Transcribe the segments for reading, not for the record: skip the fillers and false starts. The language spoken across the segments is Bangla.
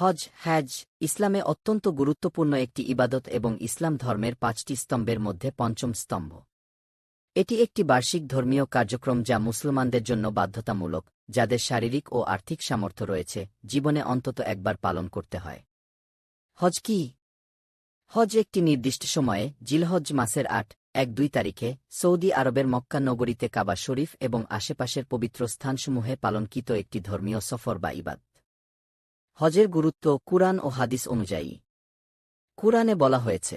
হজ ইসলামে অত্যন্ত গুরুত্বপূর্ণ একটি ইবাদত এবং ইসলাম ধর্মের ৫টি স্তম্ভের মধ্যে পঞ্চম স্তম্ভ। এটি একটি বার্ষিক ধর্মীয় কার্যক্রম যা মুসলমানদের জন্য বাধ্যতামূলক, যাদের শারীরিক ও আর্থিক সামর্থ্য রয়েছে, জীবনে অন্তত একবার পালন করতে হয়। হজ কি? হজ একটি নির্দিষ্ট সময়ে জিলহজ মাসের ৮-১-২ তারিখে সৌদি আরবের মক্কা নগরীতে কাবা শরীফ এবং আশেপাশের পবিত্র স্থানসমূহে পালনকৃত একটি ধর্মীয় সফর বা ইবাদত। হজের গুরুত্ব কুরআন ও হাদিস অনুযায়ী। কুরআনে বলা হয়েছে,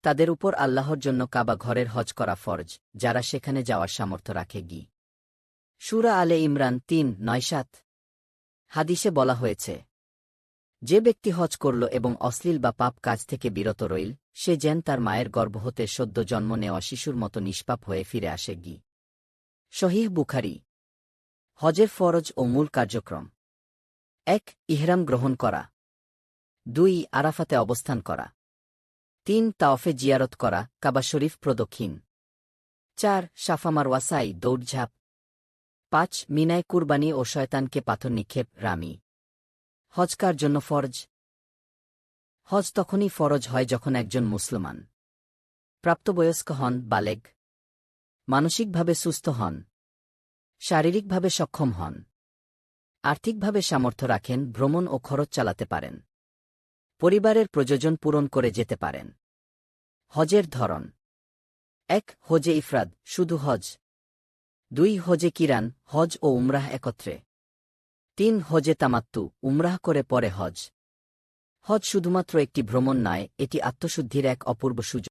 তাদের উপর আল্লাহর জন্য কাবা ঘরের হজ করা ফরজ, যারা সেখানে যাওয়ার সামর্থ্য রাখে। সূরা আলে ইমরান ৩:৯-৭। হাদিসে বলা হয়েছে, যে ব্যক্তি হজ করল এবং অশ্লীল বা পাপ কাজ থেকে বিরত রইল, সে যেন তার মায়ের গর্ভ হতে সদ্য জন্ম নেওয়া শিশুর মতো নিষ্পাপ হয়ে ফিরে আসে। সহিহ বুখারী। হজের ফরজ ও মূল কার্যক্রম: ১. ইহরাম গ্রহণ করা। ২. আরাফাতে অবস্থান করা। ৩. তাওয়াফে জিয়ারত করা, কাবা শরীফ প্রদক্ষিণ। ৪. সাফা মারওয়া সাই, দৌড়ঝাঁপ। ৫. মিনায় কুরবানি ও শয়তানকে পাথর নিক্ষেপ, রামি। হজ কার জন্য ফরজ? হজ তখনই ফরজ হয় যখন একজন মুসলমান প্রাপ্তবয়স্ক হন, বালেগ, মানসিকভাবে সুস্থ হন, শারীরিকভাবে সক্ষম হন, আর্থিকভাবে সামর্থ্য রাখেন, ভ্রমণ ও খরচ চালাতে পারেন, পরিবারের প্রয়োজন পূরণ করে যেতে পারেন। হজের ধরন: ১. হজে ইফরাদ, শুধু হজ। ২. হজে কিরান, হজ ও উমরাহ একত্রে। ৩. হজে তামাত্তু, উমরাহ করে পরে হজ। হজ শুধুমাত্র একটি ভ্রমণ নয়, এটি আত্মশুদ্ধির এক অপূর্ব সুযোগ।